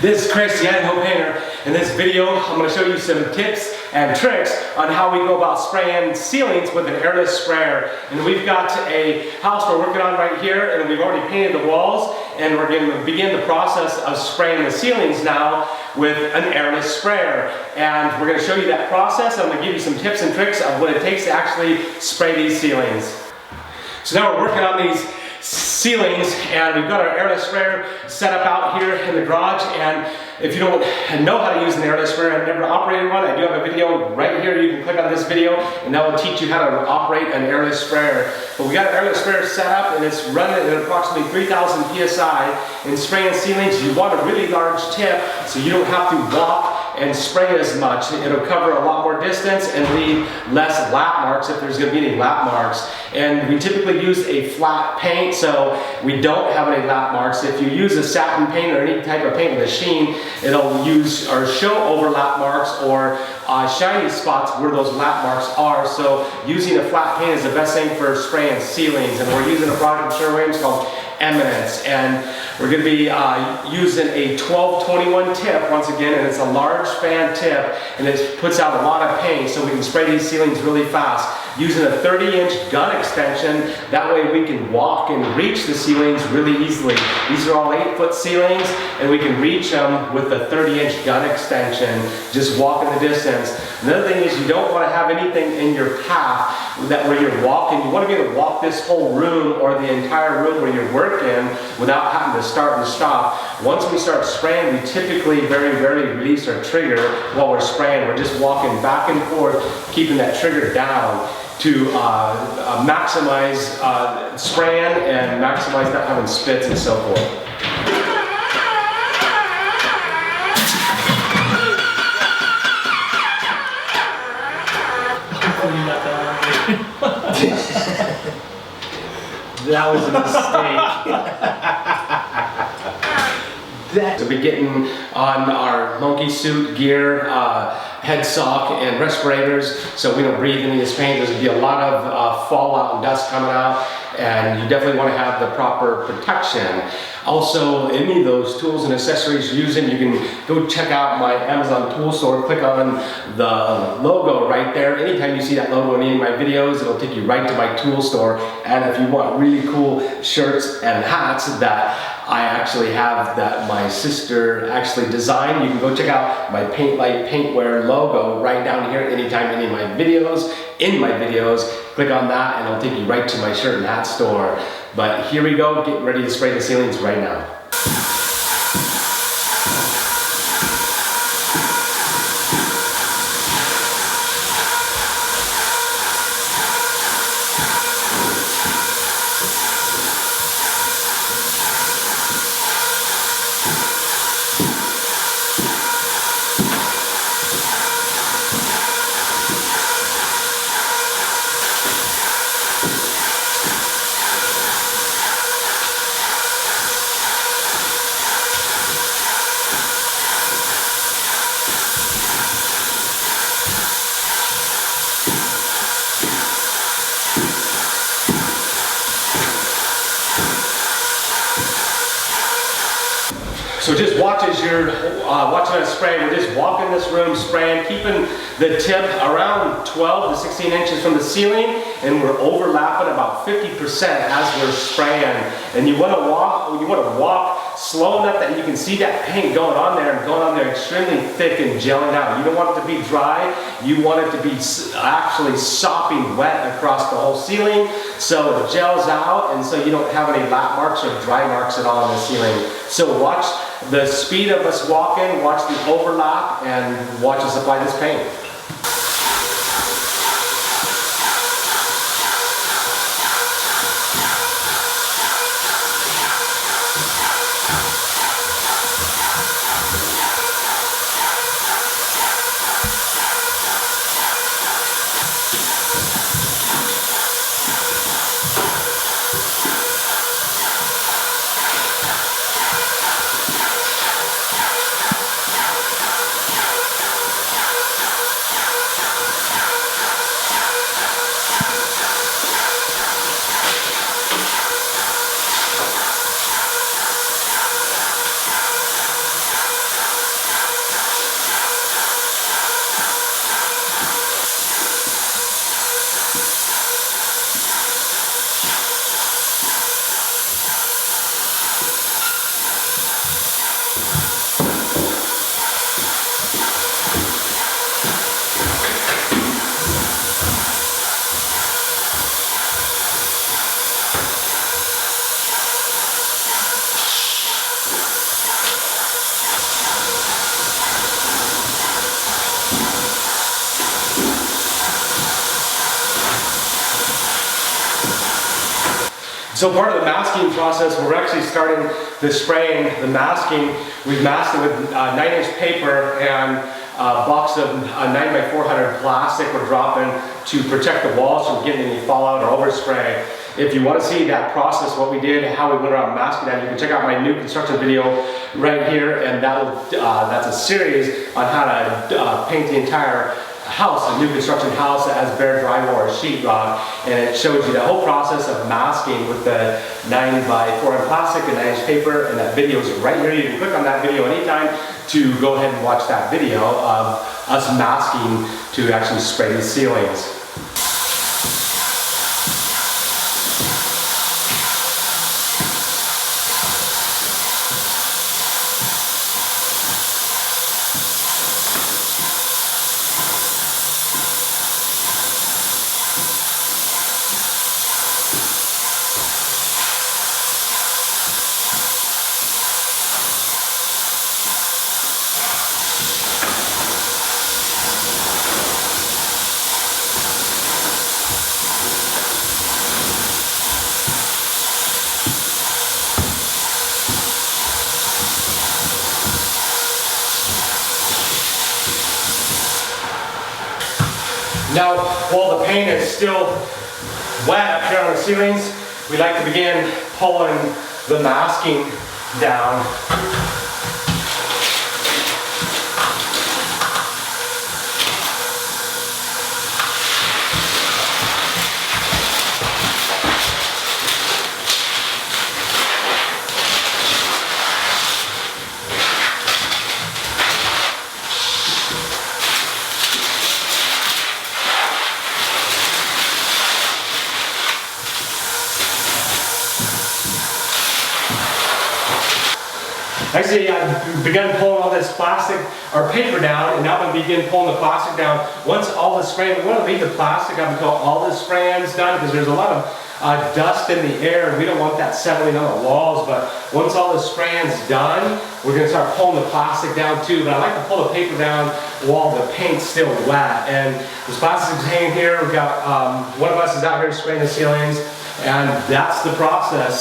This is Chris, the Idaho Painter. In this video, I'm going to show you some tips and tricks on how we go about spraying ceilings with an airless sprayer. And we've got a house we're working on right here, and we've already painted the walls, and we're going to begin the process of spraying the ceilings now with an airless sprayer. And we're going to show you that process. I'm going to give you some tips and tricks of what it takes to actually spray these ceilings. So now we're working on these ceilings, and we've got our airless sprayer set up out here in the garage. And if you don't know how to use an airless sprayer, I've never operated one, I do have a video right here. You can click on this video and that will teach you how to operate an airless sprayer. But we got an airless sprayer set up, and it's running at approximately 3,000 psi. In spraying ceilings, you want a really large tip so you don't have to walk and spray as much. It'll cover a lot more distance and leave less lap marks if there's going to be any lap marks. And we typically use a flat paint, so we don't have any lap marks. If you use a satin paint or any type of paint with a sheen, it'll use or show overlap marks or shiny spots where those lap marks are. So using a flat paint is the best thing for spraying ceilings. And we're using a product from Sherwin called Eminence, and we're going to be using a 1221 tip once again, and it's a large fan tip, and it puts out a lot of paint, so we can spray these ceilings really fast using a 30-inch gun extension. That way we can walk and reach the ceilings really easily. These are all 8-foot ceilings, and we can reach them with a 30-inch gun extension, just walking the distance. Another thing is you don't want to have anything in your path where you're walking. You want to be able to walk this whole room or the entire room where you're working without having to start and stop. Once we start spraying, we typically very rarely release our trigger while we're spraying. We're just walking back and forth, keeping that trigger down to maximize spraying and maximize not having spits and so forth. That was a mistake. So we're getting on our monkey suit gear, head sock, and respirators so we don't breathe any of this paint. There's going to be a lot of fallout and dust coming out, and you definitely want to have the proper protection. Also, any of those tools and accessories you're using, you can go check out my Amazon tool store, click on the logo right there. Anytime you see that logo in any of my videos, it'll take you right to my tool store. And if you want really cool shirts and hats that I actually have that my sister actually designed, you can go check out my Paint Light Paintwear logo right down here anytime any of my videos. In my videos, click on that and it'll take you right to my shirt and hat store. But here we go, getting ready to spray the ceilings right now. So just watch as you're watching us spray. We're just walking this room spraying, keeping the tip around 12 to 16 inches from the ceiling, and we're overlapping about 50% as we're spraying. And you want to walk slow enough that you can see that paint going on there and going on there extremely thick and gelling out. You don't want it to be dry. You want it to be actually sopping wet across the whole ceiling so it gels out, and so you don't have any lap marks or dry marks at all on the ceiling. So watch the speed of us walking, watch the overlap, and watch us apply this paint. So part of the masking process, we're actually starting the spraying, the masking. We've masked it with 9-inch paper and a box of 9x400 plastic we're dropping to protect the walls from getting any fallout or overspray. If you want to see that process, what we did, how we went around masking that, you can check out my new construction video right here, and that's a series on how to paint the entire house, a new construction house that has bare drywall or sheetrock, and it shows you the whole process of masking with the 9x400 plastic and 9-inch paper, and that video is right here. You can click on that video anytime to go ahead and watch that video of us masking to actually spray the ceilings. Now, while the paint is still wet up here on the ceilings, we like to begin pulling the masking down. Actually, I began pulling all this plastic or paper down, and now I'm going to begin pulling the plastic down. Once all the spraying, we want to leave the plastic up until all the spraying's done, because there's a lot of dust in the air, and we don't want that settling on the walls. But once all the spraying's done, we're going to start pulling the plastic down too. But I like to pull the paper down while the paint's still wet. And this plastic's hanging here. We've got one of us is out here spraying the ceilings, and that's the process.